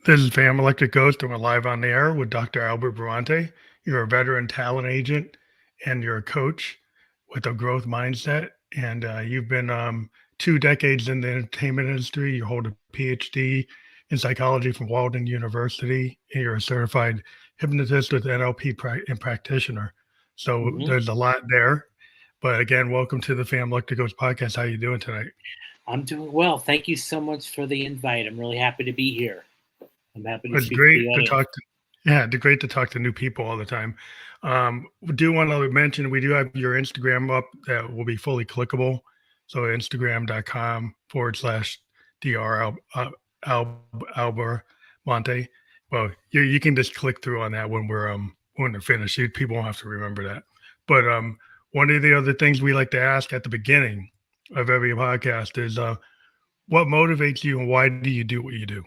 This is Pam Electric Ghost, and we're live on the air with Dr. Albert Bramante. You're a veteran talent agent and you're a coach with a growth mindset. And you've been 2 decades in the entertainment industry. You hold a PhD in psychology from Walden University, and you're a certified hypnotist with NLP and practitioner. So hmm there's a lot there. But again, welcome to the Pam Electric Ghost podcast. How you doing tonight? I'm doing well. Thank you so much for the invite. I'm really happy to be here. I'm happy to It's speak to great the to audience. talk to. Yeah, it's great to talk to new people all the time. We do want to mention we do have your Instagram up that will be fully clickable. So Instagram.com/dr Albert Monte. Well, you can just click through on that when they're finished. People won't have to remember that. But one of the other things we like to ask at the beginning of every podcast is what motivates you and why do you do what you do?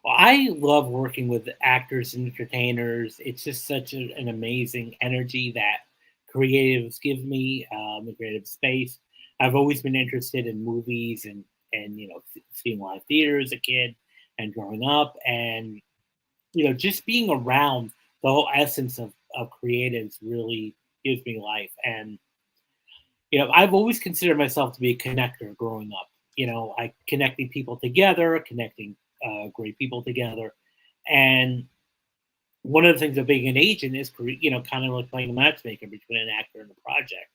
Well, I love working with actors and entertainers. It's just such an amazing energy that creatives give me, the creative space. I've always been interested in movies and seeing live theater as a kid and growing up, and just being around the whole essence of creatives really gives me life. And I've always considered myself to be a connector growing up. I connecting people together, connecting great people together, and one of the things of being an agent is, kind of like playing a matchmaker between an actor and a project,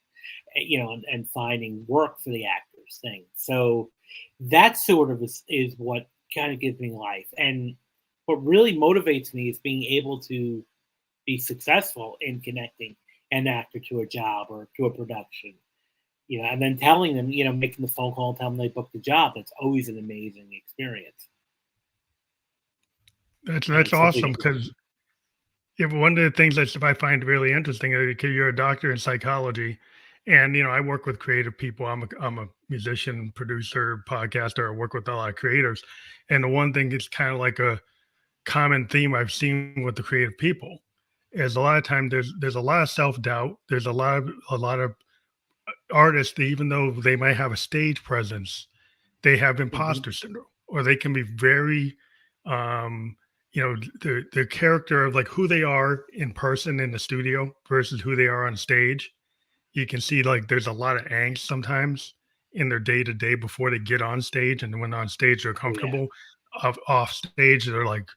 and finding work for the actors thing. So that sort of is what kind of gives me life, and what really motivates me is being able to be successful in connecting an actor to a job or to a production, and then telling them, making the phone call and telling them they booked the job. That's always an amazing experience. And That's it's something, awesome because yeah, but one of the things that I find really interesting, you're a doctor in psychology, and I work with creative people. I'm a musician, producer, podcaster. I work with a lot of creators, and the one thing that's kind of like a common theme I've seen with the creative people is a lot of time there's a lot of self doubt. There's a lot of artists that even though they might have a stage presence, they have mhm. imposter syndrome, or they can be very, um, the character of like who they are in person in the studio versus who they are on stage. You can see like there's a lot of angst sometimes in their day to day before they get on stage, and when on stage they're Oh yeah. comfortable. Off stage they're like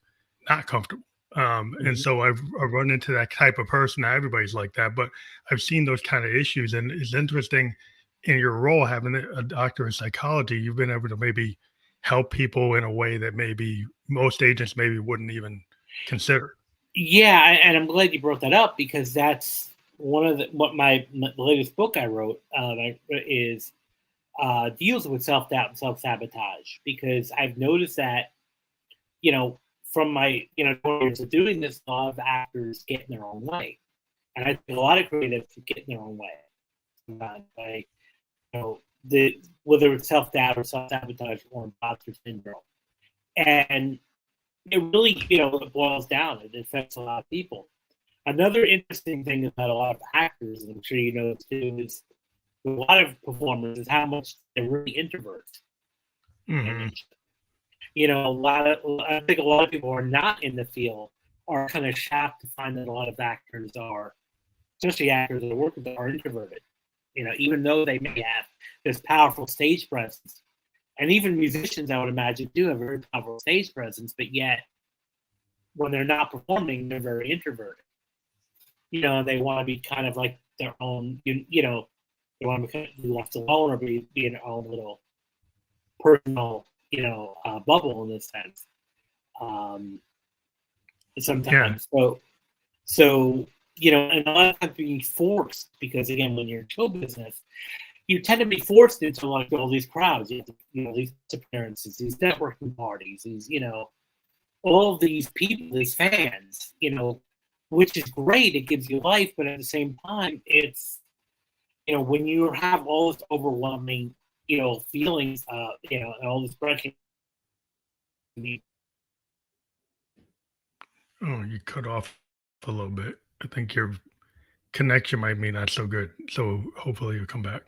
not comfortable. And hmm so I've run into that type of person. Not everybody's like that, but I've seen those kind of issues, and it's interesting in your role having a doctor in psychology, you've been able to maybe help people in a way that maybe most agents maybe wouldn't even consider. Yeah, and I'm glad you brought that up because that's one of the latest book I wrote, is deals with self doubt and self sabotage, because I've noticed that, you know from my 20 years of doing this, a lot of actors get in their own way, and I think a lot of creatives get in their own way sometimes, like, the whether it's self doubt or self sabotage or imposter syndrome, and it really, it boils down. It affects a lot of people. Another interesting thing about a lot of actors, and I'm sure you know this too, is a lot of performers is how much they're really introverts in Hmm. nature. I think a lot of people who are not in the field are kind of shocked to find that a lot of actors are, especially actors that work with, are introverted. Even though they may have this powerful stage presence, and even musicians, I would imagine, do have a very powerful stage presence, but yet when they're not performing, they're very introverted. They want to be kind of like their own. They want to kind of be left alone, or be in their own little personal, bubble in this sense. Um, Yeah. Sometimes, so and a lot of times being forced, because again, when you're in show business, you tend to be forced into like all these crowds. You have to, these appearances, these networking parties, these, all of these people, these fans, which is great. It gives you life, but at the same time, it's, when you have all this overwhelming, feelings, and all this pressure. Oh, you cut off a little bit. I think your connection might be not so good. So hopefully you'll come back.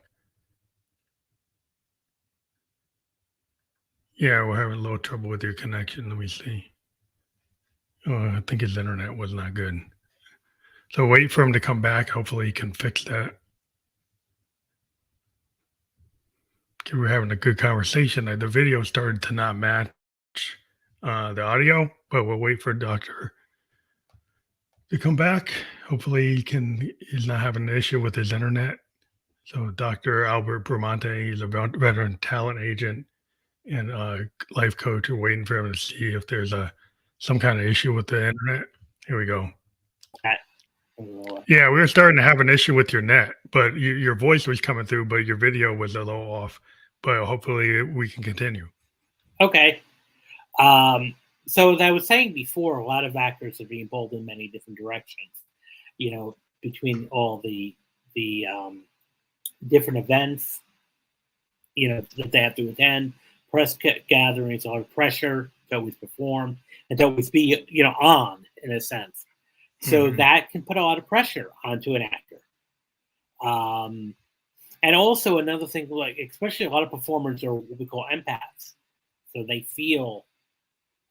Yeah, we're having a little trouble with your connection. Let me see. I think his internet was not good. So wait for him to come back. Hopefully he can fix that. Okay, we're having a good conversation. The video started to not match the audio, but we'll wait for Doctor to come back. Hopefully he's not having an issue with his internet. So Dr. Albert Bramante, he's a veteran talent agent and life coach. We're waiting for him to see if there's some kind of issue with the internet. Here we go. Yeah, we were starting to have an issue with your net, but your voice was coming through, but your video was a little off. But hopefully we can continue. Okay. So as I was saying before, a lot of actors are being pulled in many different directions, between all the different events, that they have to attend, press gatherings, a lot of pressure to always perform and to always be, on, in a sense. So that can put a lot of pressure onto an actor. And also another thing, like especially a lot of performers are what we call empaths. So they feel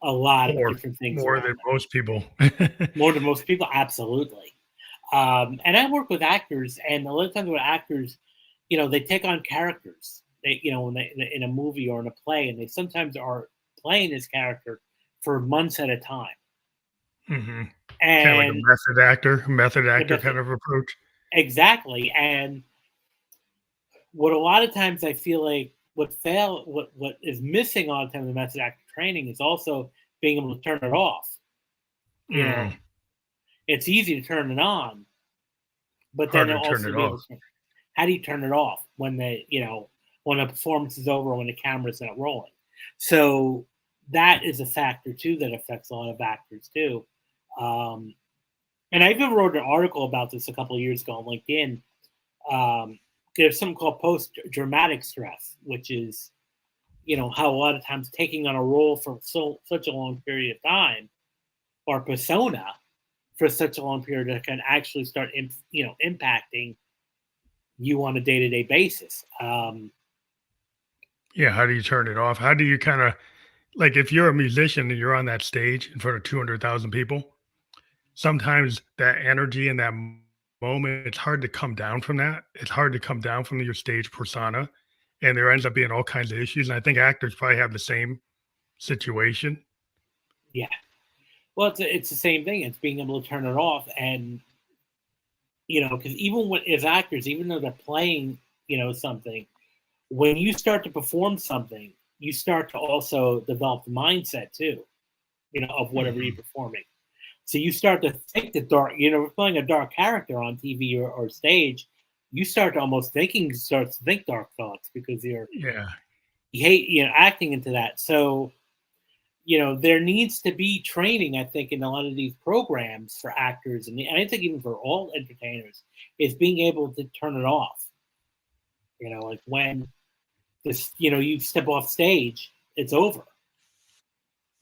a lot of different things. More than most people. More than most people, absolutely. And I work with actors, and a lot of times with actors, they take on characters. They, when they in a movie or in a play, and they sometimes are playing this character for months at a time. Mm-hmm. And kind of like a method actor kind of approach. Exactly. And what a lot of times I feel like what is missing all the time in the method actor training is also being able to turn it off. It's easy to turn it on, but then also be able to, how do you turn it off when when a performance is over, when the camera's not rolling? So that is a factor too that affects a lot of actors too. And I even wrote an article about this a couple of years ago on LinkedIn. There's something called post-traumatic stress, which is, how a lot of times taking on a role for such a long period of time, or persona for such a long period, that can actually start, impacting you on a day-to-day basis. Yeah, how do you turn it off? How do you kind of, like, if you're a musician and you're on that stage in front of 200,000 people, sometimes that energy in that moment, it's hard to come down from that. It's hard to come down from your stage persona, and there ends up being all kinds of issues. And I think actors probably have the same situation. Yeah. Well, it's the same thing. It's being able to turn it off, and because even as actors, even though they're playing, something, when you start to perform something, you start to also develop the mindset too, of whatever you're performing. So you start to think the dark, playing a dark character on TV or stage, you start to almost start to think dark thoughts because you hate, acting into that. So, there needs to be training, I think, in a lot of these programs for actors, and I think even for all entertainers, is being able to turn it off. Like when this, you step off stage, it's over.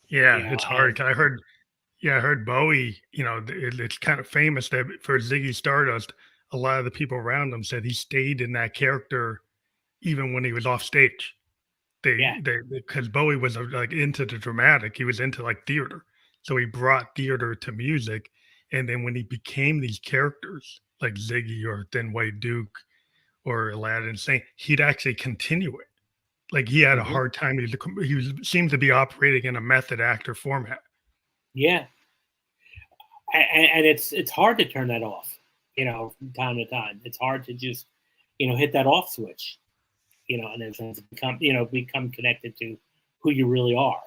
Yeah, it's hard. I heard Bowie, it's kind of famous that for Ziggy Stardust, a lot of the people around him said he stayed in that character even when he was off stage. Because Bowie was like into the dramatic, he was into like theater, so he brought theater to music. And then when he became these characters like Ziggy or Thin White Duke or Aladdin Sane, he'd actually continue it. Like he had a hard time. Seemed to be operating in a method actor format. Yeah, and it's hard to turn that off. From time to time, it's hard to just hit that off switch. And then become connected to who you really are.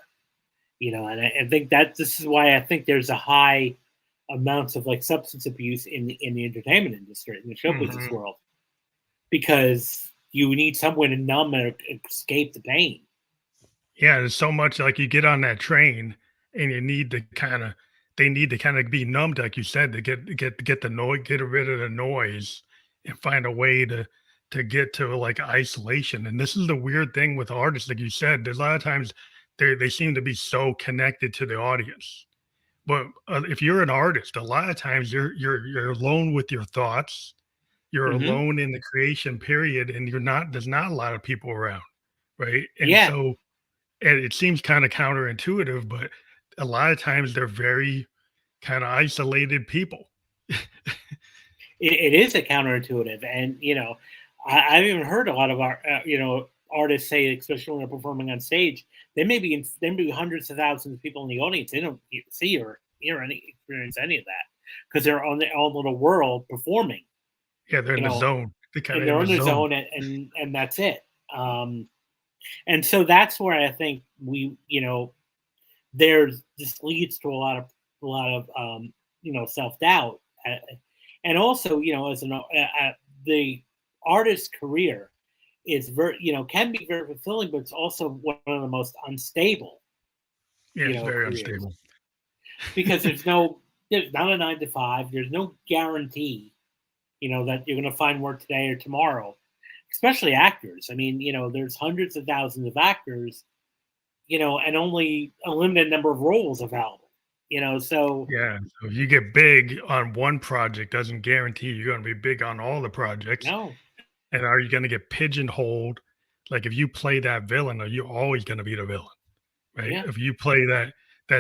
And I think that this is why I think there's a high amounts of like substance abuse in the entertainment industry, in the show business world, because you need somewhere to numb and escape the pain. Yeah, there's so much, like you get on that train and they need to kind of be numbed, like you said, to get the noise, get rid of the noise and find a way to get to like isolation. And this is the weird thing with artists, like you said, there's a lot of times they seem to be so connected to the audience. But if you're an artist, a lot of times you're alone with your thoughts. You're alone in the creation period, and there's not a lot of people around, right? And so and it seems kind of counterintuitive, but a lot of times they're very kind of isolated people. It is a counterintuitive, and I've even heard a lot of our artists say, especially when they're performing on stage, there may be hundreds of thousands of people in the audience. They don't see or hear any experience any of that because they're on their own little world performing. Yeah, they're in the zone. They're kind And of in they're the in the zone. zone, and that's it. And so that's where I think this leads to a lot of self-doubt, and also as the artist's career is can be very fulfilling, but it's also one of the most unstable Yeah, it's very careers, unstable. because there's not a 9 to 5. There's no guarantee that you're going to find work today or tomorrow, especially actors. I mean, there's hundreds of thousands of actors, and only a limited number of roles available. So Yeah, so if you get big on one project, doesn't guarantee you're going to be big on all the projects. no, And are you going to get pigeonholed? Like if you play that villain, are you always going to be the villain, right? yeah, If you play that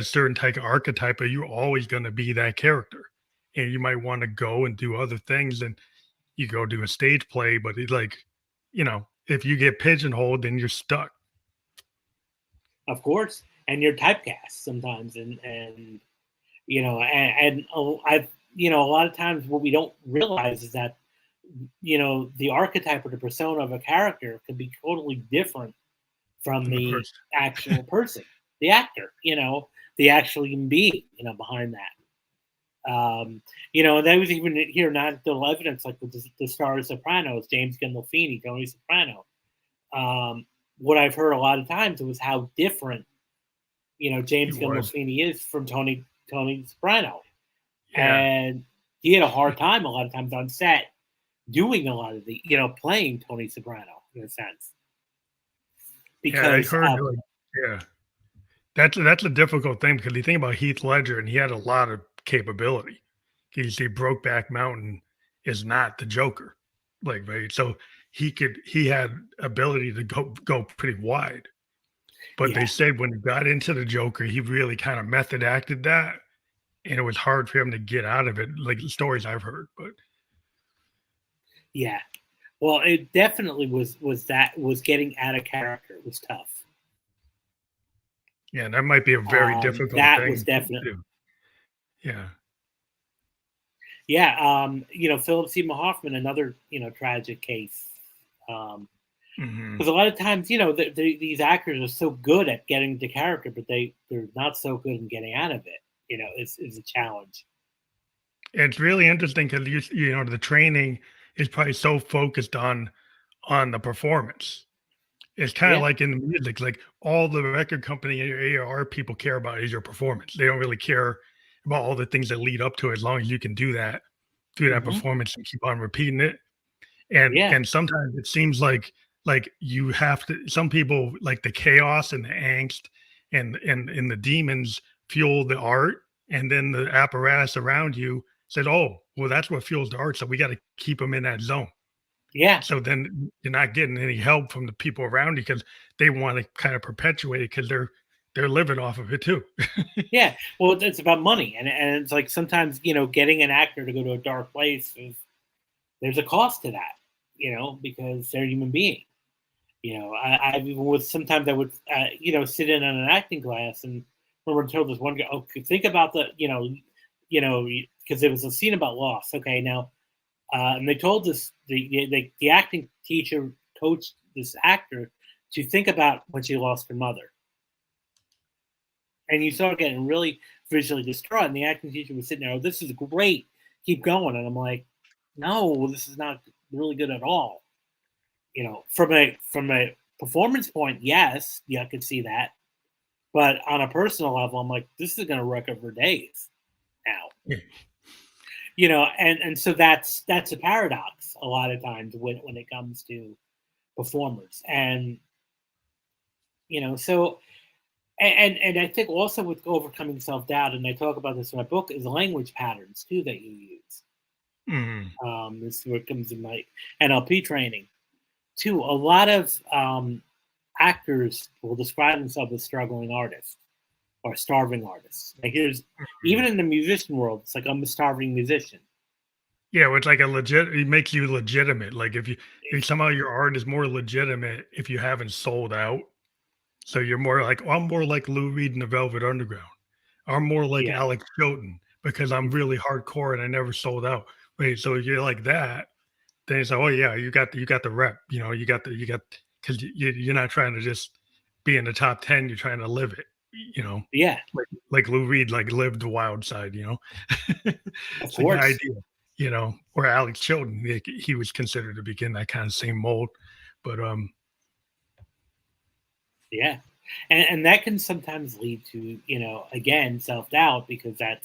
certain type of archetype, are you always going to be that character? And you might want to go and do other things, and you go do a stage play, but it's like, if you get pigeonholed, then you're stuck. of course, and you're typecast sometimes, and I've a lot of times what we don't realize is that the archetype or the persona of a character could be totally different from In the the first, actual person, the actor, the actual human being, behind that. There was even here not little evidence, like with the star of Sopranos, James Gandolfini, Tony Soprano. What I've heard a lot of times was how different, he James was. Gandolfini is from Tony Soprano, Yeah. and he had a hard time a lot of times on set doing a lot of the, playing Tony Soprano in a sense Yeah, I because heard like, yeah. That's a difficult thing because you think about Heath Ledger and he had a lot of capability. You see, Brokeback Mountain is not the Joker, like right. So he had ability to go pretty wide. But they yeah, said when he got into the Joker, he really kind of method acted that, and it was hard for him to get out of it. Like the stories I've heard, but yeah. Well, it definitely was getting out of character. It was tough. yeah, that might be a very difficult That was thing to definitely, do. Yeah. yeah. Philip Seymour Hoffman, another tragic case. Because Hmm. a lot of times, these actors are so good at getting to character, but they're not so good in getting out of it. Is a challenge. It's really interesting because the training is probably so focused on the performance. It's kind of Yeah. like in the music, like all the record company and your AR people care about is your performance. They don't really care about all the things that lead up to it, as long as you can do that Hmm. performance and keep on repeating it. And Yeah. and sometimes it seems like you have to. Some people like the chaos and the angst and the demons fuel the art, and then the apparatus around you said, "Oh, well, that's what fuels the art. So we got to keep them in that zone." Yeah. So then you're not getting any help from the people around you because they want to kind of perpetuate it because they're living off of it too. Yeah. Well, it's about money, and it's like sometimes getting an actor to go to a dark place there's a cost to that, because they're a human being. I've even with sometimes I would sit in on an acting class and remember told this one guy, oh, think about the because there was a scene about loss. Okay, now and they told this the acting teacher coached this actor to think about when she lost her mother, and you start getting really visually distraught. And the acting teacher was sitting there, oh, this is great, keep going. And I'm like, no, this is not really good at all. From a performance point, yes, yeah, I could see that. But on a personal level, I'm like, this is going to wreck her for days now. And so that's a paradox a lot of times when it comes to performers, and so and I think also with overcoming self doubt, and I talk about this in my book, is language patterns too that you use. Mhm. This is where it comes in my NLP training too. A lot of actors will describe themselves as struggling artists or starving artists. Like here's Mhm. even in the musician world, it's like I'm a starving musician. Yeah, it's like a legit it makes you legitimate. Like if somehow your art is more legitimate if you haven't sold out. So you're more like, "Oh, I'm more like Lou Reed and the Velvet Underground. I'm more like Yeah, Alex Chilton because I'm really hardcore and I never sold out." Wait, so you're like that, then it's like, "Oh yeah, you got the rep, you got because you're not trying to just be in the top 10, you're trying to live it, you know, yeah, like Lou Reed, like lived the wild side, you know." of Same course. idea, or Alex Chilton, he was considered to be in that kind of same mold, but Yeah. And that can sometimes lead to, again, self-doubt because that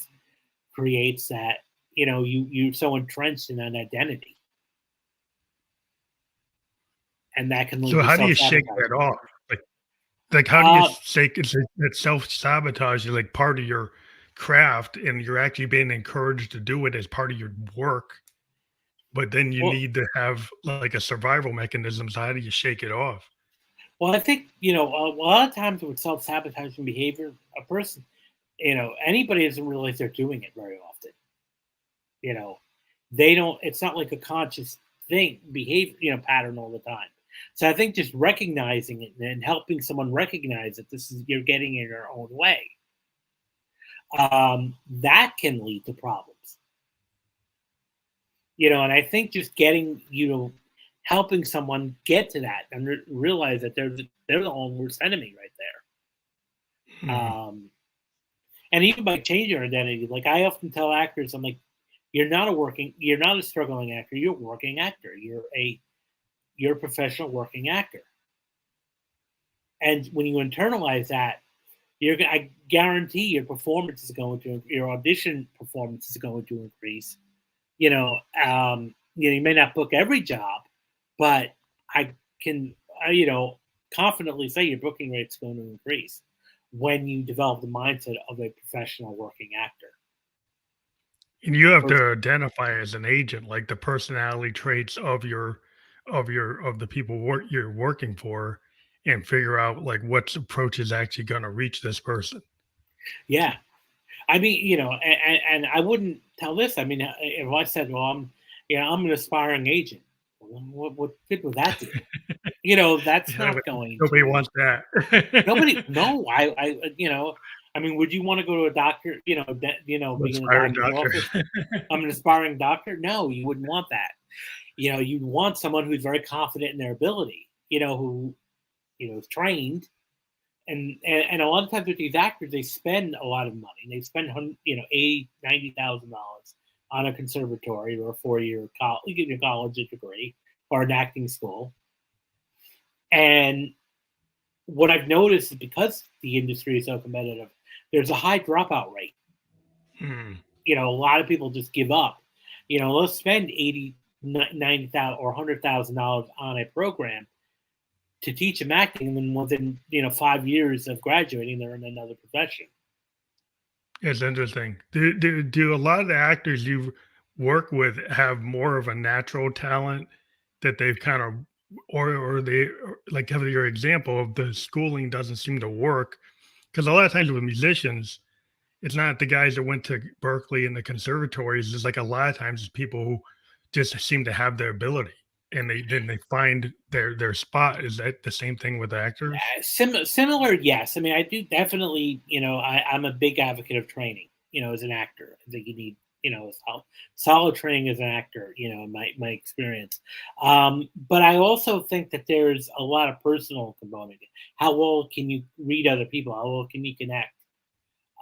creates that, you're so entrenched in an identity. And that can lead so to how do you shake self-sabotage. that off? Like, how do you Uh, shake it's that self-sabotage is like part of your craft and you're actually being encouraged to do it as part of your work, but then you well, need to have like a survival mechanism. So how do you shake it off? well, I think, a lot of times with self-sabotaging behavior, a person, anybody doesn't realize they're doing it very often. You know, they don't, it's not like a conscious thing, behavior, pattern all the time. So I think just recognizing it and helping someone recognize that this is, you're getting in your own way, that can lead to problems. And I think just getting, helping someone get to that and realize that they're the own worst enemy right there. Mhm. And even by changing your identity, like I often tell actors, I'm like, you're not a struggling actor, you're a working actor. You're a professional working actor. And when you internalize that, I guarantee your audition performance is going to increase. You may not book every job, but I can, confidently say your booking rate's going to increase when you develop the mindset of a professional working actor. And you have First, to identify as an agent, like the personality traits of the people you're working for and figure out like what approach is actually going to reach this person. yeah, I mean, and I wouldn't tell this. I mean, if I said, "Well, I'm an aspiring agent," well, what good would that do? That's Yeah, not going nobody to wants that. nobody. No, I mean, would you want to go to a doctor? Being in a Aspiring doctor's doctor. office. I'm an aspiring doctor. No, you wouldn't want that. You'd want someone who's very confident in their ability. Who is trained and a lot of times with these actors, they spend a lot of money. They spend $80,000, $90,000 on a conservatory or a 4-year college degree or an acting school. And what I've noticed is because the industry is so competitive, there's a high dropout rate. Hmm. A lot of people just give up. They'll spend 80, 90,000 or $100,000 on a program to teach them acting, and then within 5 years of graduating, they're in another profession. It's interesting. Do a lot of the actors you work with have more of a natural talent that they've kind of, or they like have your example of the schooling doesn't seem to work? Because a lot of times with musicians, it's not the guys that went to Berkeley and the conservatories. It's like a lot of times it's people who just seem to have their ability and they find their spot. Is that the same thing with actors? Similar, yes. I mean, I do definitely. I'm a big advocate of training. As an actor, I think you need solid training as an actor. In my experience, but I also think that there's a lot of personal component. How well can you read other people? How well can you connect?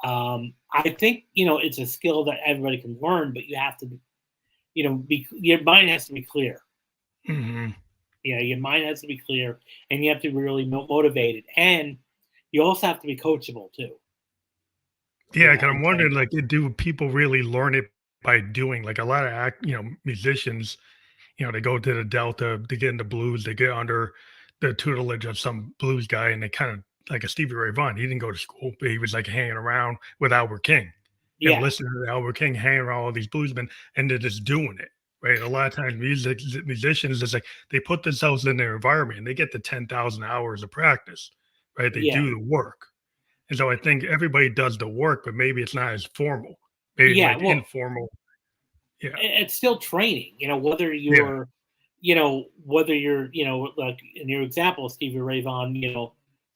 I think it's a skill that everybody can learn, but you have to, your mind has to be clear. Hmm. Your mind has to be clear, and you have to be really motivated, and you also have to be coachable too. Yeah, 'cause I'm And wondering, trainable. like, do people really learn it by doing? Like, a lot of musicians, they go to the Delta to get into blues. They get under the tutelage of some blues guy, and they kind of like a Stevie Ray Vaughan. He didn't go to school, but he was like hanging around with Albert King and Yeah, listening to Albert King, hanging around all these bluesmen, and they're just doing it. right? A lot of times musicians, it's like they put themselves in their environment and they get the 10,000 hours of practice, right? They Yeah, do the work. And so I think everybody does the work, but maybe it's not as formal. Maybe it's yeah. like Well, informal. Yeah. it's still training. Whether Yeah. you're, like in your example, Stevie Ray Vaughan,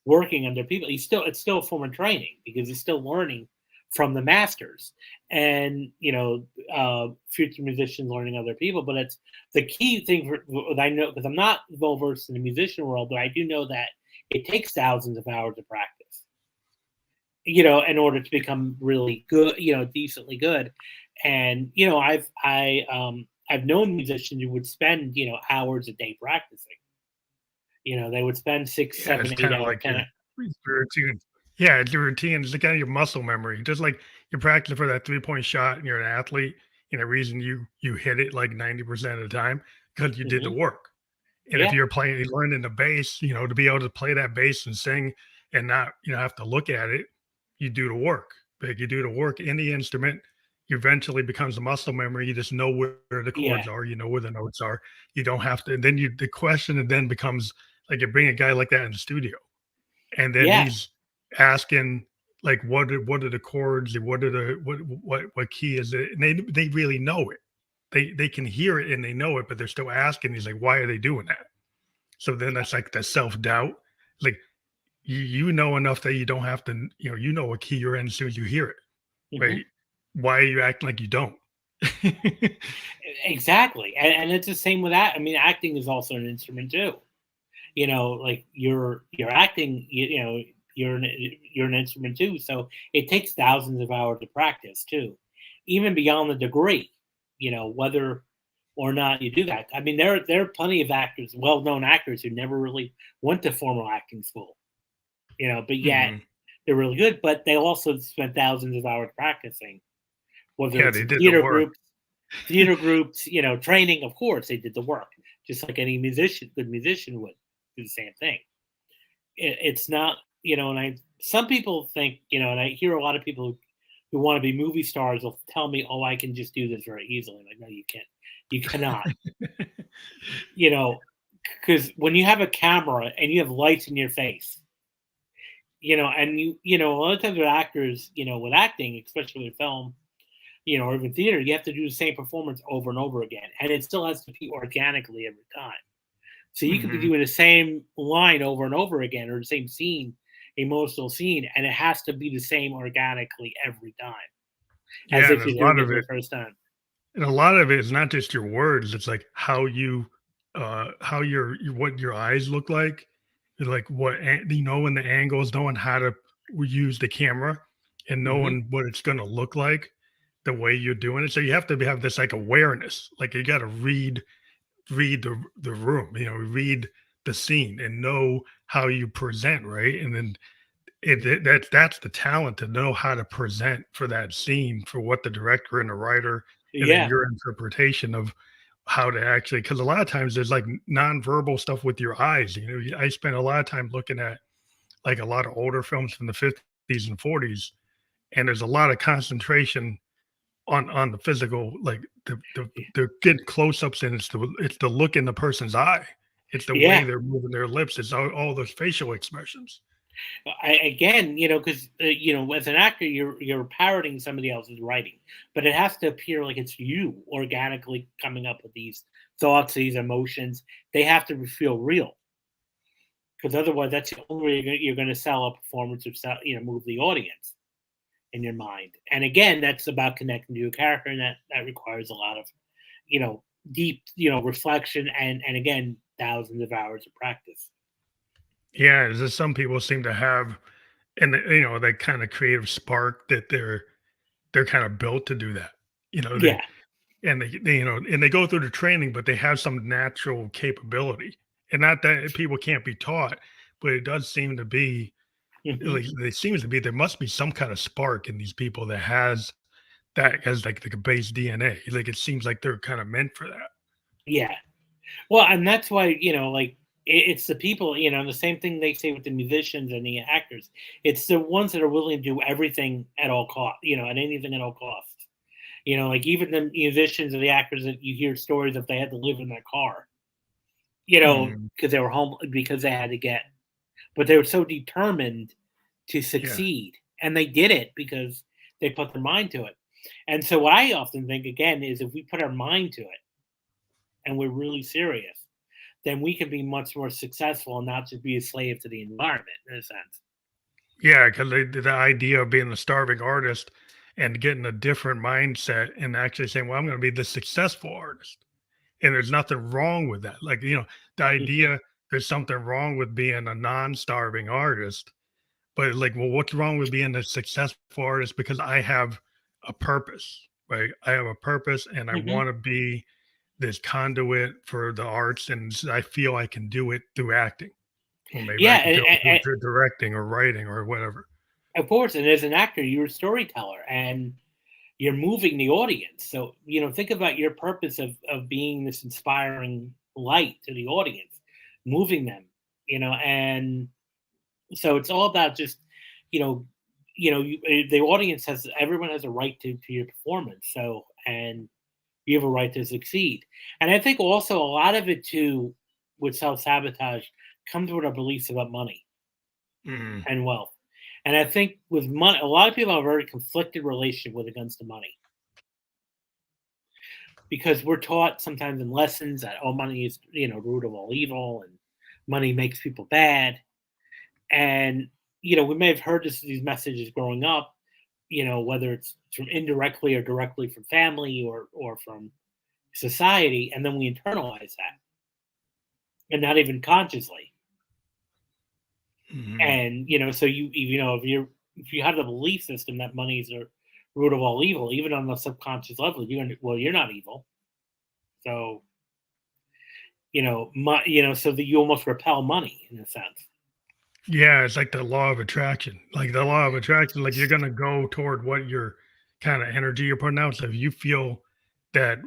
working under people, it's still a form of training because he's still learning from the masters, and future musicians learning other people. But it's the key thing for what I know, because I'm not well versed in the musician world, but I do know that it takes thousands of hours of practice, in order to become really good, decently good. And I've known musicians who would spend hours a day practicing. They would spend six, Yeah. It's seven, eight kind of hours, like 10. your routine. Yeah. It's your routine. It's kind of your muscle memory. Just like you practice for that 3-point shot and you're an athlete, the reason you hit it like 90% of the time because you did the Hmm. work. And if Yeah, you're learning the bass, to be able to play that bass and sing and not, have to look at it, you do the work. Like you do the work in the instrument, you eventually becomes a muscle memory. You just know where the yeah, chords are, you know where the notes are. You don't have to. And then the question and then becomes like you bring a guy like that in the studio, and then yeah. he's asking like what are the chords, what are the what key is it, and they really know it. They can hear it and they know it, but they're still asking. He's like, why are they doing that? So then that's like the self-doubt. Like you know enough that you don't have to, you know what key you're in as soon as you hear it, Hmm. right? Why are you acting like you don't? Exactly. And it's the same with that. I mean, acting is also an instrument too. Like you're acting, you're an instrument too. So it takes thousands of hours of practice too, even beyond the degree, whether or not you do that. I mean, there are plenty of actors, well-known actors, who never really went to formal acting school, but yet Mhm. they're really good, but they also spent thousands of hours practicing, whether Yeah, it's they in did the work. theater groups, training. Of course, they did the work, just like any good musician would do the same thing. It's not, and some people think, and I hear a lot of people who want to be movie stars will tell me, oh, I can just do this very easily. Like, no, you can't. You cannot, you know, because when you have a camera and you have lights in your face, and a lot of times with actors, with acting, especially with film, or even theater, you have to do the same performance over and over again. And it still has to be organically every time. So you could be Mhm. doing the same line over and over again, or the same scene, emotional scene, and it has to be the same organically every time, as Yeah, if you're doing it for the first time. and a lot of it is not just your words, it's like how what your eyes look like when the angles, knowing how to use the camera and Hmm. knowing what it's gonna look like the way you're doing it. So you have to have this like awareness. Like you gotta read the room, read the scene and know how you present, right? And then that's the talent to know how to present for that scene for what the director and the writer and then Yeah, your interpretation of how to actually, because a lot of times there's like nonverbal stuff with your eyes. I spent a lot of time looking at like a lot of older films from the 50s and 40s, and there's a lot of concentration on the physical, like the getting close-ups, and it's the look in the person's eye. It's the way yeah. they're moving their lips. It's all those facial expressions. Again, because as an actor, you're parroting somebody else's writing, but it has to appear like it's you organically coming up with these thoughts, these emotions. They have to feel real, because otherwise, that's the only way you're going to sell a performance, or move the audience in your mind. And again, that's about connecting to your character, and that requires a lot of you know deep reflection, and again, thousands of hours of practice. Yeah, it's just some people seem to have, and that kind of creative spark that they're kind of built to do that. They Yeah. and they go through the training, but they have some natural capability. And not that people can't be taught, but it does seem to be Hmm. like there seems to be there must be some kind of spark in these people that has like the base DNA. Like it seems like they're kind of meant for that. Yeah. Well, and that's why, like, it's the people, the same thing they say with the musicians and the actors. It's the ones that are willing to do everything at all cost, and anything at all costs. Like even the musicians or the actors that you hear stories of, they had to live in their car, Mm, because they were home, because they had to get, but they were so determined to yeah. succeed, and they did it because they put their mind to it. And so what I often think again is, if we put our mind to it and we're really serious, then we can be much more successful and not just be a slave to the environment in a sense. Yeah, because the idea of being a starving artist and getting a different mindset and actually saying, "Well, I'm gonna be the successful artist," and there's nothing wrong with that. Like, the Mhm, idea there's something wrong with being a non-starving artist, but, like, well, what's wrong with being a successful artist because I have a purpose, right? I have a purpose, and I mhm. wanna be this conduit for the arts, and I feel I can do it through acting, or maybe Yeah, I can do it through directing or writing or whatever. of course. And as an actor, you're a storyteller, and you're moving the audience. So, think about your purpose of being this inspiring light to the audience, moving them, and so it's all about just, you know, the audience has, everyone has a right to your performance. So, and you have a right to succeed. And I think also a lot of it too, with self sabotage, comes with our beliefs about money Mm. and wealth. And I think with money, a lot of people have a very conflicted relationship with against the money, because we're taught sometimes in lessons that, oh, money is, the root of all evil, and money makes people bad. And we may have heard these messages growing up, whether it's from indirectly or directly from family, or from society, and then we internalize that, and not even consciously. Mhm. And so if you have the belief system that money is the root of all evil, even on the subconscious level, you're not evil. So so that you almost repel money in a sense. Yeah, it's like the law of attraction. Like the law of attraction, like you're gonna go toward what your kind of energy you're putting out. So if you feel that,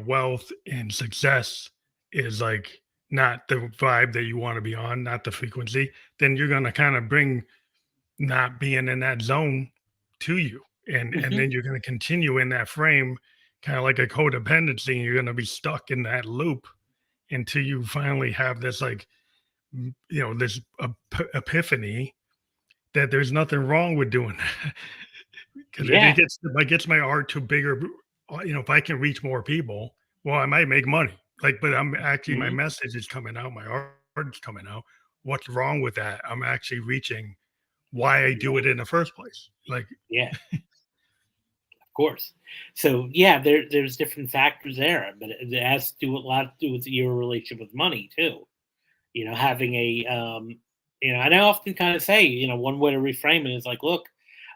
wealth and success is like not the vibe that you want to be on, not the frequency, then you're gonna kind of bring not being in that zone to you. And Hmm. then you're gonna continue in that frame, kind of like a codependency, and you're gonna be stuck in that loop until you finally have this like this epiphany that there's nothing wrong with doing that because Yeah. it gets my art to bigger. If I can reach more people, well, I might make money. Like, but I'm actually my Hmm. message is coming out, my art is coming out. What's wrong with that? I'm actually reaching why I do Yeah. it in the first place. Like, Yeah. Of course. So yeah, there's different factors there, but it has to do a lot to do with your relationship with money too. Having a and I often kind of say, one way to reframe it is like, look,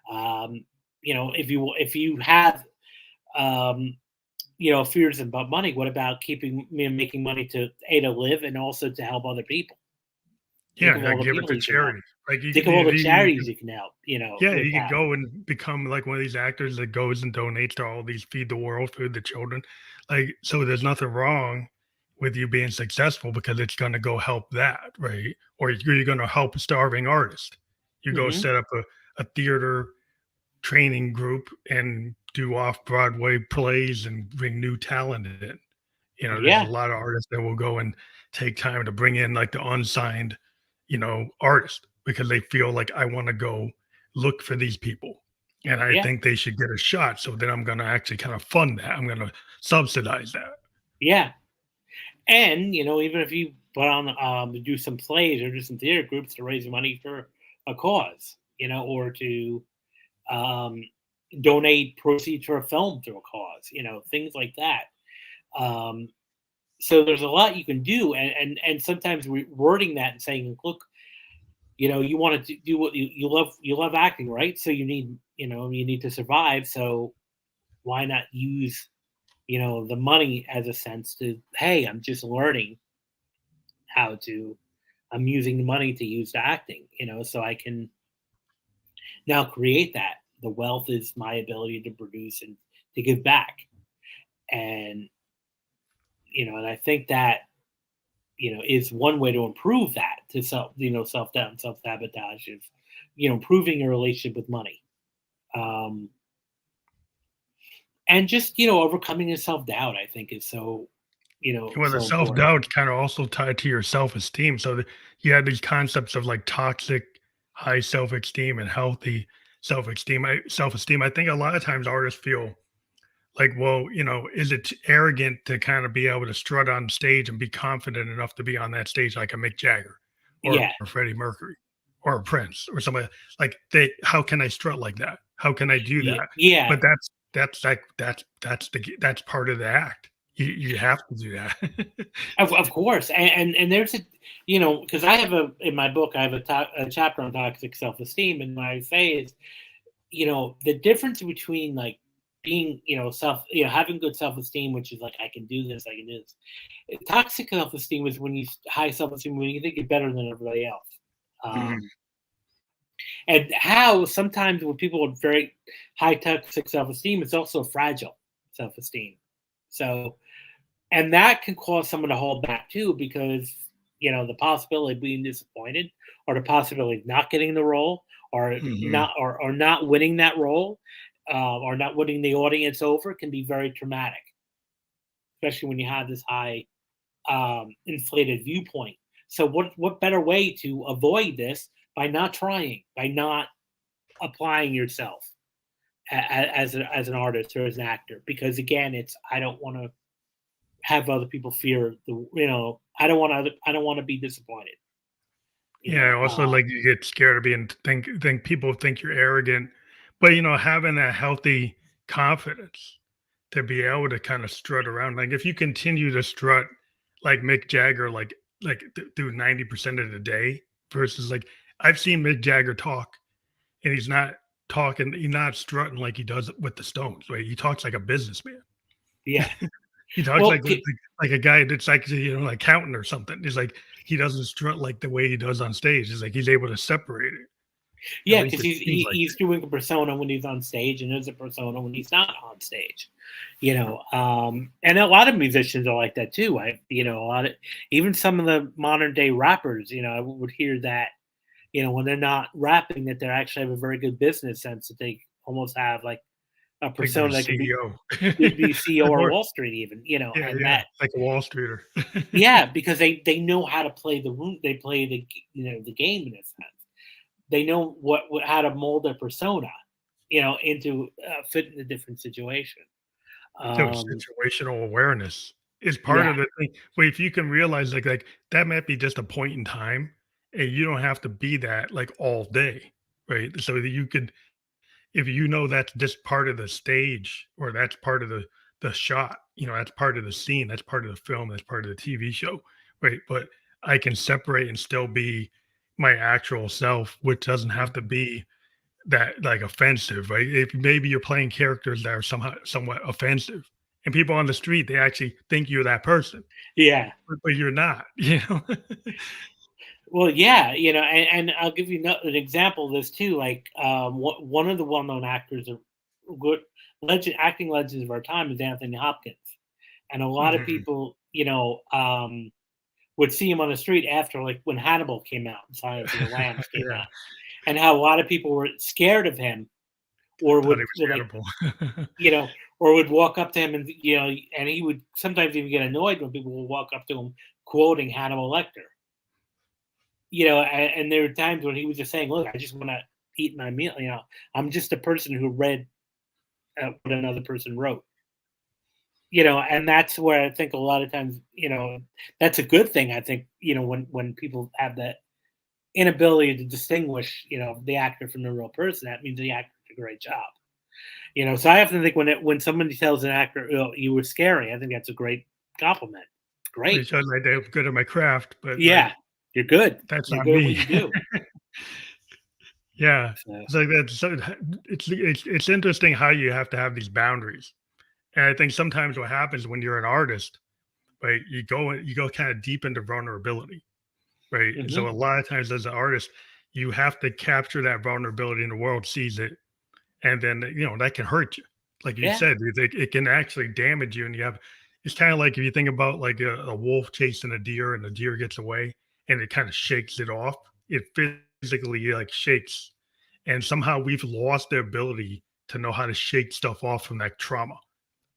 um, if you have um, fears about money, what about making money to to live and also to help other people? Think yeah, of yeah, all the give it people to you can help. charity. Like you Think could, of all the you charities you can help. yeah, With you could that. go and become like one of these actors that goes and donates to all these feed the world, feed the children. Like, so there's nothing wrong with you being successful because it's going to go help that, right? Or you're going to help a starving artist. You go Hmm. set up a theater training group and do off-Broadway plays and bring new talent in. There's a Yeah. lot of artists that will go and take time to bring in like the unsigned, artist because they feel like I want to go look for these people and I Yeah. think they should get a shot. So then I'm going to actually kind of fund that. I'm going to subsidize that. Yeah. And even if you put on do some plays or do some theater groups to raise money for a cause, or to um, donate proceeds for a film to a cause, things like that. Um, so there's a lot you can do, and sometimes wording that and saying, look, you want to do what you love acting, right? So you need to survive. So why not use the money as a sense to, hey, I'm just learning how to, I'm using the money to use to acting, so I can now create that. The wealth is my ability to produce and to give back. And, and I think that, is one way to improve that, to self doubt and self sabotage is, improving your relationship with money. Um, and just, overcoming the self-doubt, I think is so, Well, the so important. self-doubt kind of also tied to your self-esteem. So that you had these concepts of like toxic, high self-esteem and healthy self-esteem. I think a lot of times artists feel like, well, is it arrogant to kind of be able to strut on stage and be confident enough to be on that stage like a Mick Jagger Yeah, or Freddie Mercury or a Prince or somebody like how can I strut like that? How can I do yeah, that? yeah. But that's part of the act. You have to do that. Of course, and there's a, because I have in my book I have a chapter on toxic self-esteem, and what I say is, the difference between like being, having good self-esteem, which is like I can do this, I can do this. Toxic self-esteem is when you high self-esteem when you think you're better than everybody else. Mhm. Um, and how sometimes with people with very high toxic self-esteem, it's also fragile self-esteem. So, and that can cause someone to hold back too, because the possibility of being disappointed, or the possibility of not getting the role, or Mhm. not winning that role, or not winning the audience over, can be very traumatic, especially when you have this high inflated viewpoint. So what better way to avoid this by not trying, by not applying yourself as an artist or as an actor? Because again, it's I don't want to have other people fear I don't want to be disappointed. You Yeah, know, also like you get scared of being think people think you're arrogant, but having that healthy confidence to be able to kind of strut around. Like if you continue to strut like Mick Jagger, through 90% of the day versus like I've seen Mick Jagger talk and he's not strutting like he does with the Stones, right? He talks like a businessman. yeah. He talks Well, like a guy that's like accountant or something. It's like he doesn't strut like the way he does on stage. It's like he's able to separate it. At yeah, least because it seems like he's doing a persona when he's on stage, and there's a persona when he's not on stage. And a lot of musicians are like that too. A lot of even some of the modern day rappers. I would hear that when they're not rapping, that they actually have a very good business sense, that they almost have like a like they're a persona that can CEO. be CEO or Or Wall Street even. yeah, And yeah, that. like a Wall Streeter. Yeah, because they know how to play the room. They play the game in a sense. They know how to mold their persona, into fit in a different situation. So Um, situational awareness is part yeah, of the thing. But if you can realize like that might be just a point in time and you don't have to be that like all day, right? So that you could if that's just part of the stage or that's part of the shot, that's part of the scene, that's part of the film, that's part of the TV show, right? But I can separate and still be my actual self, which doesn't have to be that like offensive, right? If maybe you're playing characters that are somehow somewhat offensive, and people on the street they actually think you're that person, yeah. but you're not, you know. Well, yeah, and I'll give you an example of this too. Like, one of the well-known actors of good acting legends of our time is Anthony Hopkins, and a lot of Mhm. people, would see him on the street after, like, when Hannibal came out, and Silence of the Lambs came Yeah, out, and how a lot of people were scared of him, or thought he would was like, Hannibal. or would walk up to him, and and he would sometimes even get annoyed when people would walk up to him quoting Hannibal Lecter. And there were times when he was just saying, "Look, I just want to eat my meal. I'm just a person who read what another person wrote." And that's where I think a lot of times, that's a good thing. I think when people have that inability to distinguish, the actor from the real person, that means the actor did a great job. So I often think when somebody tells an actor, "Oh, you were scary," I think that's a great compliment. Great. It shows like they're good at my craft, but Yeah, like you're good. that's You're not good at what me. you do. Yeah, So, it's like that. So it's interesting how you have to have these boundaries, and I think sometimes what happens when you're an artist, right? You go kind of deep into vulnerability, right? And so mhm. a lot of times as an artist, you have to capture that vulnerability and the world sees it. And then, that can hurt you. Like you Yeah, said, it can actually damage you. And it's kind of like if you think about like a wolf chasing a deer and the deer gets away and it kind of shakes it off, it physically like shakes. And somehow we've lost the ability to know how to shake stuff off from that trauma.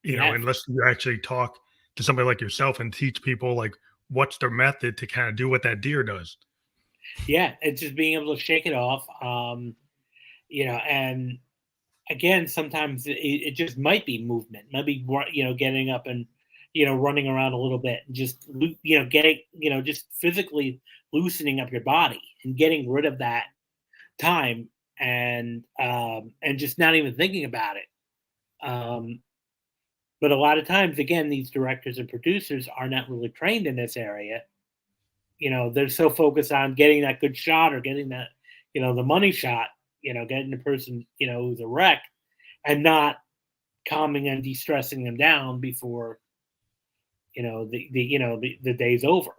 Yeah. unless you actually talk to somebody like yourself and teach people like what's their method to kind of do what that deer does. Yeah. It's just being able to shake it off. And again, sometimes it just might be movement, maybe, getting up and, running around a little bit and just, getting, just physically loosening up your body and getting rid of that time and just not even thinking about it. Um, but a lot of times, again, these directors and producers are not really trained in this area. They're so focused on getting that good shot or getting that, the money shot, getting the person, who's a wreck and not calming and de-stressing them down before, the day's over.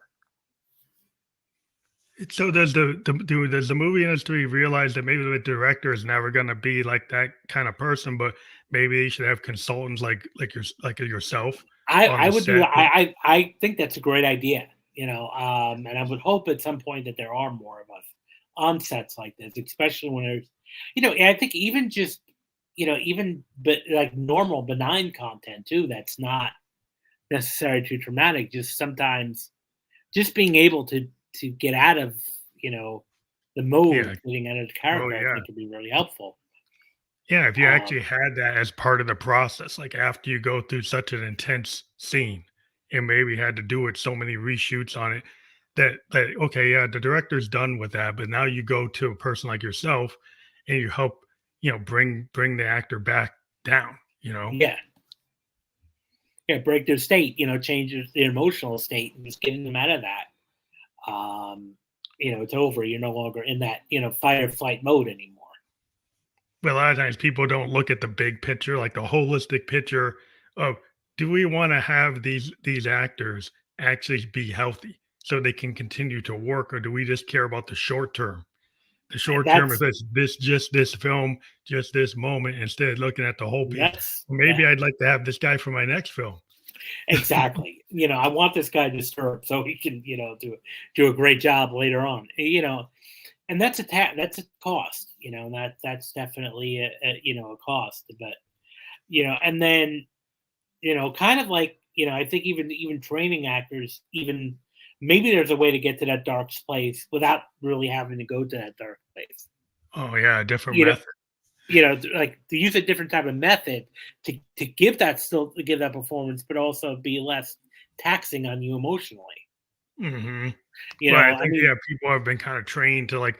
So does the movie industry realize that maybe the director is never going to be like that kind of person, but maybe they should have consultants like yourself on I the would do. set? I think that's a great idea. And I would hope at some point that there are more of us on sets like this, especially when there's, I think even just, but like normal benign content too. That's not necessarily too traumatic. Just sometimes, just being able to get out of, the mode Yeah. of getting out of the Oh character, I yeah. think could be really helpful. Yeah, if you Um, actually had that as part of the process, like after you go through such an intense scene and maybe had to do it so many reshoots on it that okay, yeah, the director's done with that, but now you go to a person like yourself and you help, bring the actor back down. yeah, yeah, break their state, change their emotional state, and just getting them out of that. It's over. You're no longer in that, fight or flight mode anymore. But a lot of times people don't look at the big picture, like the holistic picture of do we want to have these actors actually be healthy so they can continue to work, or do we just care about the short term? The And short term is that's this film, just this moment, instead of looking at the whole piece. that's Maybe I'd like to have this guy for my next film. exactly. I want this guy disturbed so he can, do a great job later on. And that's a cost. That's definitely a cost. But and then kind of like I think even training actors, even maybe there's a way to get to that dark place without really having to go to that dark place. Oh yeah, a different You know, method. like to use a different type of method to give that still to give that performance, but also be less taxing on you emotionally. Hmm. Well, I I think mean, yeah, people have been kind of trained to like,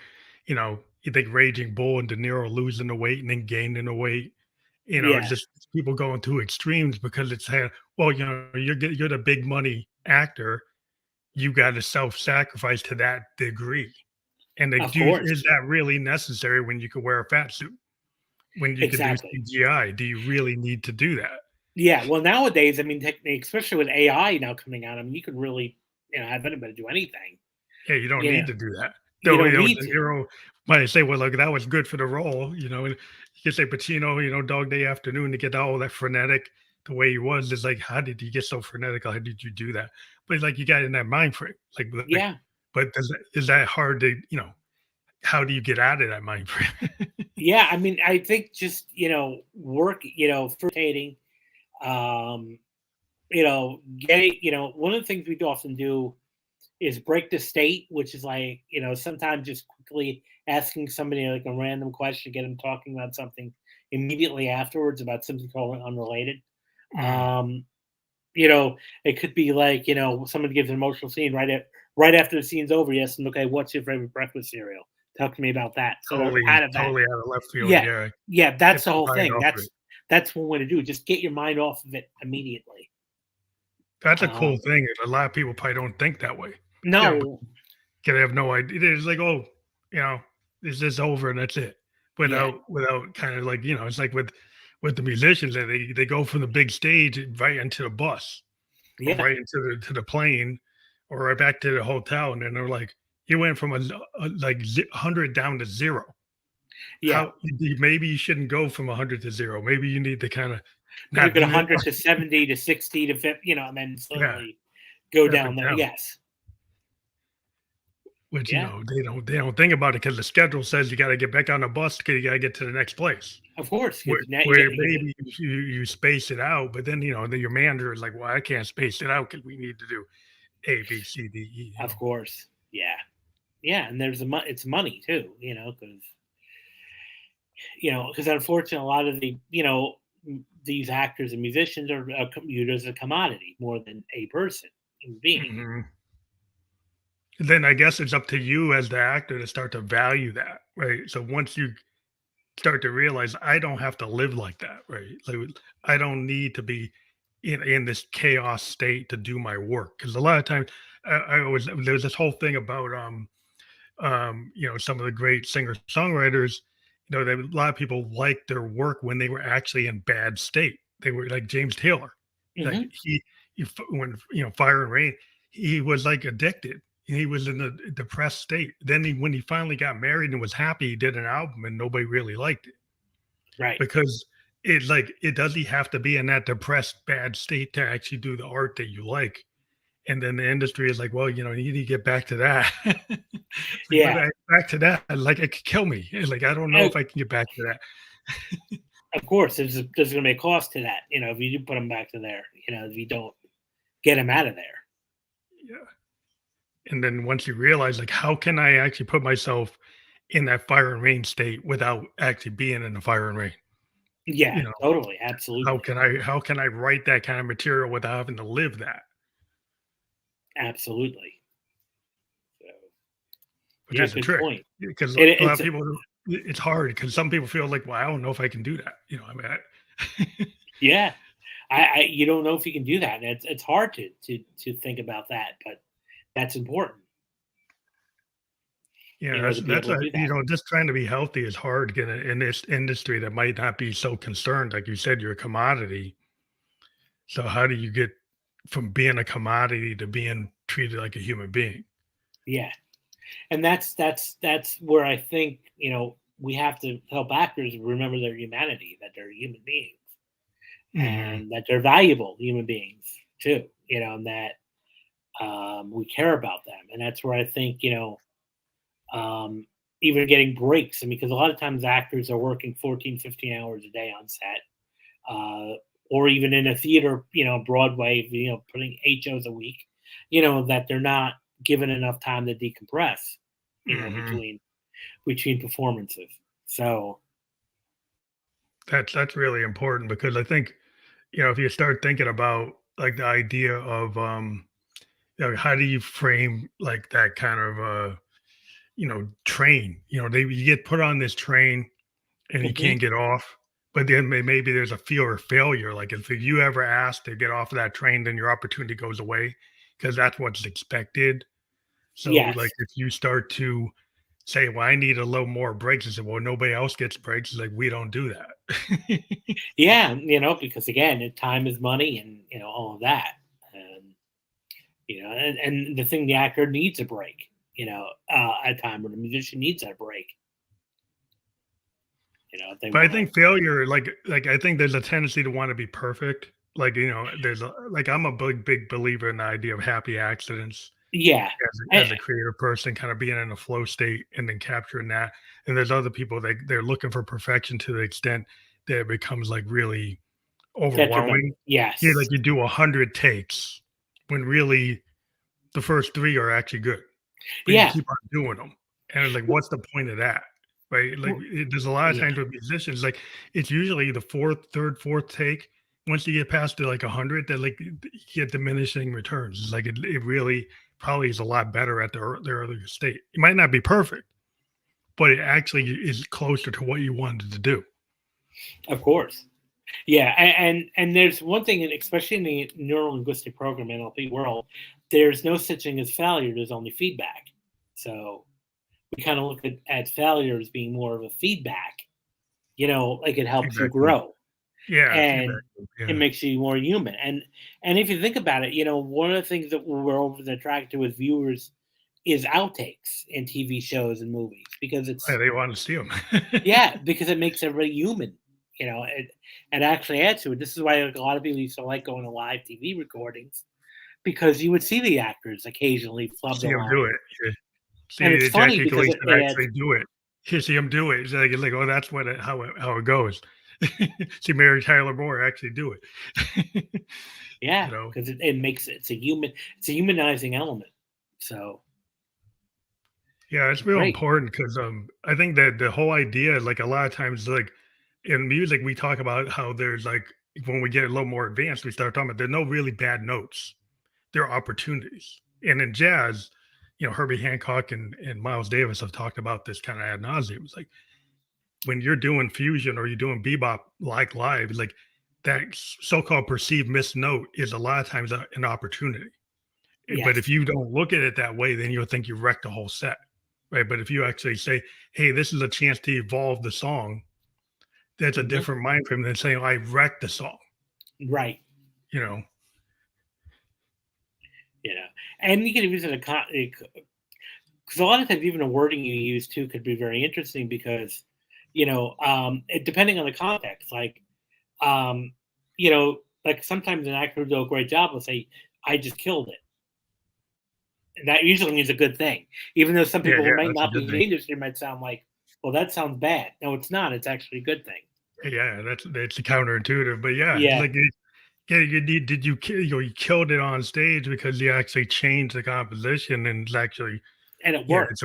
you think Raging Bull and De Niro losing the weight and then gaining the weight. It's yeah, just people going to extremes because it's well, you're the big money actor. You got to self-sacrifice to that degree. And of is course, that really necessary when you could wear a fat suit? When you could do exactly. CGI? Do you really need to do that? Yeah, well, nowadays, I mean, especially with AI now coming out, I mean, you could really, have anybody do anything. Yeah, you don't You know, need to do that. you Though, don't need De to. Niro might say, well, look, that was good for the role, and you could say Pacino, Dog Day Afternoon to get all that frenetic the way he was. It's like, how did you get so frenetic? How did you do that? But it's like you got in that mind frame. Yeah, But is that hard to, how do you get out of that mind frame? yeah. I mean, I think just work, rotating, um, getting, one of the things we do often do is break the state, which is like, sometimes just quickly asking somebody like a random question, get them talking about something immediately afterwards about something totally unrelated. Mm. Um, it could be like, someone gives an emotional scene right after the scene's over. Yes, and okay, what's your favorite breakfast cereal? Talk to me about that. So they're Totally, out of that. totally out of left field. Yeah, Yeah, yeah, get that's the your whole mind thing. off of it. That's one way to do it. Just get your mind off of it immediately. That's a cool Um, thing. A lot of people probably don't think that way. But no, can have no idea. It's like, oh, you know, it's just over and that's it. yeah, Without kind of like, it's like with the musicians that they go from the big stage right into the bus or yeah, right into the plane or right back to the hotel, and then they're like, you went from like 100 down to zero. yeah. Maybe you shouldn't go from 100 to zero. Maybe you need to kind of Maybe not go to do that. 100 to 70 to 60 to 50, and then Yeah, slowly go step down it there. down. Yes. which, Yeah, they don't think about it because the schedule says you gotta get back on the bus because you gotta get to the next place. of course, Where because now where you get maybe you space it out, but then, then your manager is like, "Well, I can't space it out because we need to do A, B, C, D, E," of course, yeah, yeah, and there's it's money too, because unfortunately, a lot of these actors and musicians are viewed as a commodity more than a person, human being. Mhm. Then I guess it's up to you as the actor to start to value that, right? So once you start to realize I don't have to live like that, right? Like I don't need to be in this chaos state to do my work because a lot of times I always there's this whole thing about some of the great singer songwriters, that a lot of people liked their work when they were actually in bad state. They were like James Taylor, like Hmm. when Fire and Rain, he was like addicted. He was in a depressed state. Then when he finally got married and was happy, he did an album and nobody really liked it Right. because it does he have to be in that depressed bad state to actually do the art that you like. And then the industry is like, well, you need to get back to that. It's like, but Yeah. back to that, like it could kill me. It's like I don't know Uh, if I can get back to that. of course, there's going to be a cost to that. If you do put them back to there, if you don't get them out of there. Yeah. And then once you realize, like, how can I actually put myself in that fire and rain state without actually being in the fire and rain? Yeah, You know, totally, how absolutely, can I write that kind of material without having to live that? absolutely. So, Which yeah, is a good trick point. because a It, lot of it's people it's hard because some people feel like, well, I don't know if I can do that. I mean, Yeah, I you don't know if you can do that. And it's hard to think about that, but that's important, yeah, to be that's able to do that. just trying to be healthy is hard in this industry that might not be so concerned. Like you said, you're a commodity. So how do you get from being a commodity to being treated like a human being? Yeah, and that's where I think we have to help actors remember their humanity, that they're human beings, Hmm. and that they're valuable human beings too. And that we care about them, and that's where I think um, even getting breaks. And because a lot of times actors are working 14, 15 hours a day on set, uh, or even in a theater, Broadway, putting 8 shows a week, that they're not given enough time to decompress, Hmm. between performances. So That's really important because I think if you start thinking about like the idea of how do you frame like that kind of train? You get put on this train and you mhm, can't get off. But then maybe there's a fear of failure. Like if you ever ask to get off of that train, then your opportunity goes away because that's what's expected. So yes, like if you start to say, "Well, I need a little more breaks," and say, "Well, nobody else gets breaks," it's like we don't do that. yeah, because again, time is money, and all of that, and and the thing, the actor needs a break, at time, or the musician needs that break, if they But I want to. think failure, like I think there's a tendency to want to be perfect. Like there's like I'm a big believer in the idea of happy accidents Yeah, as a creative person, kind of being in a flow state and then capturing that. And there's other people that they're looking for perfection to the extent that it becomes like really detrimental. overwhelming. Yeah, Yes. like you do 100 takes when really the first three are actually good, but you Yeah. keep on doing them, and it's like, what's the point of that, right? Like, there's a lot of Yeah. times with musicians, like it's usually the fourth take. Once you get past to like 100, that like you get diminishing returns. It's like it really probably is a lot better at their earlier state. It might not be perfect, but it actually is closer to what you wanted to do. Of course. Yeah, and there's one thing, and especially in the neuro linguistic program NLP world, there's no such thing as failure. There's only feedback. So we kind of look at failure as being more of a feedback. Like it helps you Feedback loop. grow, Yeah, feedback and loop. it Yeah, makes you more human. And if you think about it, one of the things that we're over attracted to as viewers is outtakes in TV shows and movies, because yeah, it's they want to see them. yeah, because it makes everybody human. It actually adds to it. This is why like, a lot of people used to like going to live TV recordings, because you would see the actors occasionally flub See the them do line. it. See And the it's funny because ejaculation it adds. actually do it. You see him do it. It's like, oh, that's what how it goes. See Mary Tyler Moore actually do it. Yeah, You know, because it makes it's a humanizing element. So yeah, it's it's real great. important because I think that the whole idea, like a lot of times, like in music, we talk about how there's like when we get a little more advanced, we start talking about there's no really bad notes. There are opportunities. And in jazz, Herbie Hancock and Miles Davis have talked about this kind of ad nauseum. It's like when you're doing fusion or you're doing bebop like live, like that so-called perceived missed note is a lot of times an opportunity. But if Yes. you don't look at it that way, then you'll think you wrecked the whole set, right? But if you actually say, "Hey, this is a chance to evolve the song," that's a Hmm. different mind frame than saying, "I wrecked the song." Right. You know? And you can use it because a lot of times even the wording you use too could be very interesting because depending on the context, um, like sometimes an actor will do a great job will say, "I just killed it." And that usually means a good thing, even though some Yeah, people who yeah, might that's a not be good in thing. the industry might sound like, "Well, that sounds bad." No, it's not. It's actually a good thing. Yeah, that's counterintuitive, but yeah, Yeah, like yeah, did you kill you killed it on stage because you actually changed the composition and it's actually and it yeah, worked.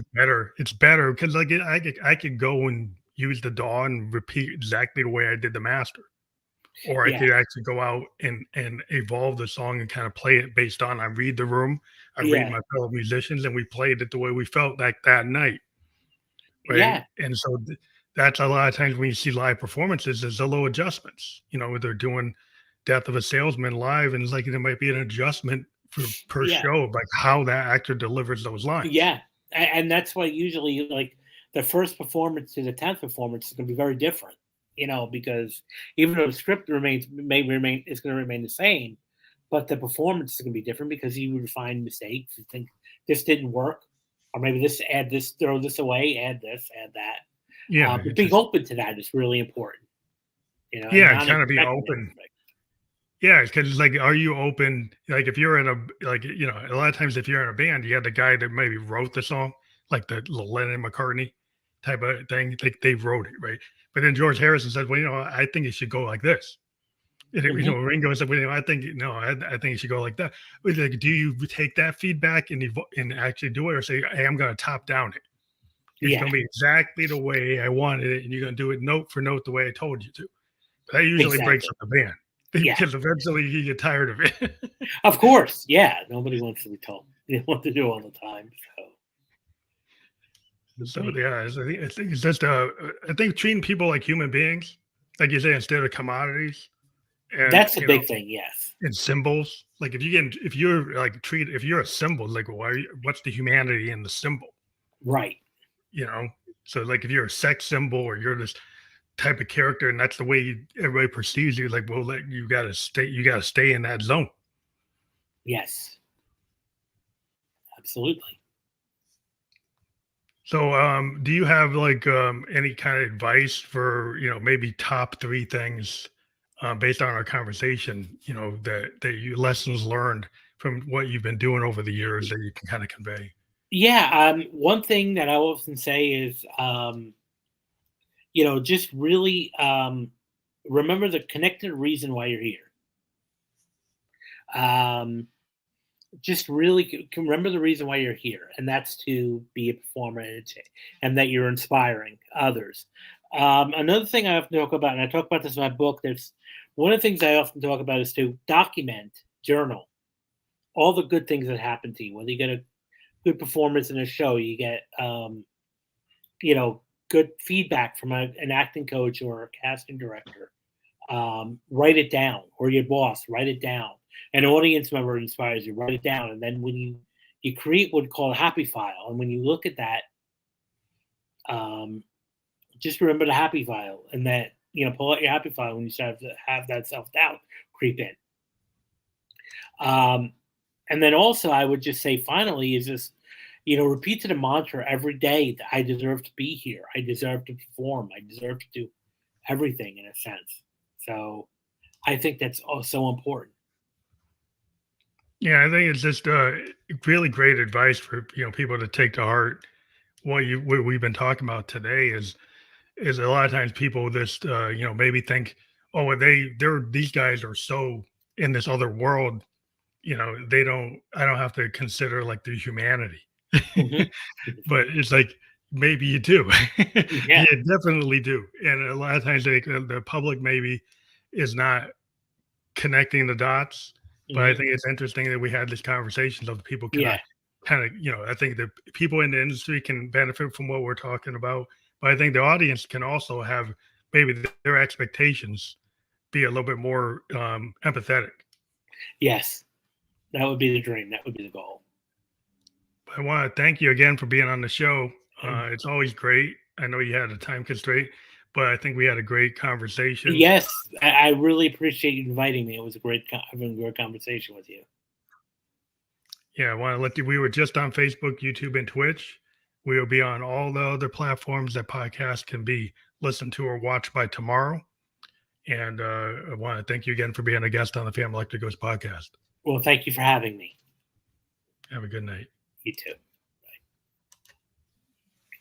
it's better because like I could go and use the DAW and repeat exactly the way I did the master. Or I Yeah, could actually go out and evolve the song and kind of play it based on I read the room, I read yeah, my fellow musicians, and we played it the way we felt like that night, right? yeah, And so that's a lot of times when you see live performances, there's a little adjustments. Where they're doing Death of a Salesman live, and it's like there might be an adjustment for per yeah. show, like how that actor delivers those lines. Yeah, and that's why usually like the first performance to the 10th performance is going to be very different, because even though the script may remain is going to remain the same, but the performance is going to be different because you would find mistakes. You think this didn't work, or maybe add this, throw this away, add this, add that. Yeah, But it's being just open to that is really important, and yeah, not kind of be expecting open. anything. Yeah, because like, are you open? Like, if you're in a a lot of times if you're in a band, you have the guy that maybe wrote the song, like the Lennon McCartney type of thing. Like they wrote it, right? But then George Harrison said, "Well, I think it should go like this." And Hmm. Ringo said, "Well, I think no, I think it should go like that." But like, do you take that feedback and and actually do it, or say, "Hey, I'm going to top down it. It's Yeah, going to be exactly the way I wanted it, and you're going to do it note for note the way I told you to." That usually breaks exactly. up the band Yeah, because eventually you get tired of it. of course. Yeah, nobody wants to be told. They want to do all the time. So So great. yeah, I think it's just I think treating people like human beings, like you say, instead of commodities and That's a big thing, yes. and symbols. Like if you're like if you're a symbol, like what's the humanity in the symbol? Right. You know, so like if you're a sex symbol or you're this type of character and that's the way everybody perceives you, like well, like you got to stay in that zone. Yes, absolutely. So, do you have like any kind of advice for maybe top three things based on our conversation? That you lessons learned from what you've been doing over the years that you can kind of convey. Yeah, one thing that I often say is, just really remember the connected reason why you're here. Um, just really can remember the reason why you're here, and that's to be a performer and that you're inspiring others. Another thing I often talk about, and I talk about this in my book, there's one of the things I often talk about is to document, journal all the good things that happen to you. Whether you get a good performance in a show, you get good feedback from an acting coach or a casting director. Write it down, or your boss, write it down. An audience member inspires you, write it down, and then when you create what's called a happy file, and when you look at that, um, just remember the happy file, and that pull out your happy file when you start to have that self doubt creep in. Um, and then also, I would just say, finally, is just repeat to the mantra every day that I deserve to be here, I deserve to perform, I deserve to do everything in a sense. So I think that's so important. Yeah, I think it's just really great advice for people to take to heart. what we've been talking about today is a lot of times people just maybe think, oh, well, these guys are so in this other world, I don't have to consider like the humanity. Hmm. But it's like maybe you do. Yeah. You definitely do. And a lot of times the public maybe is not connecting the dots. But I Hmm. think it's interesting that we had this conversation so that people can Yeah. kind of, I think that people in the industry can benefit from what we're talking about. But I think the audience can also have maybe their expectations be a little bit more empathetic. Yes. That would be the dream. That would be the goal. I want to thank you again for being on the show. Um, It's always great. I know you had a time constraint, but I think we had a great conversation. yes, I really appreciate you inviting me. It was a having a great conversation with you. Yeah, I want to let you. We were just on Facebook, YouTube, and Twitch. We will be on all the other platforms that podcasts can be listened to or watched by tomorrow. And I want to thank you again for being a guest on the Family Electric Ghost podcast. Well, thank you for having me. Have a good night. You too.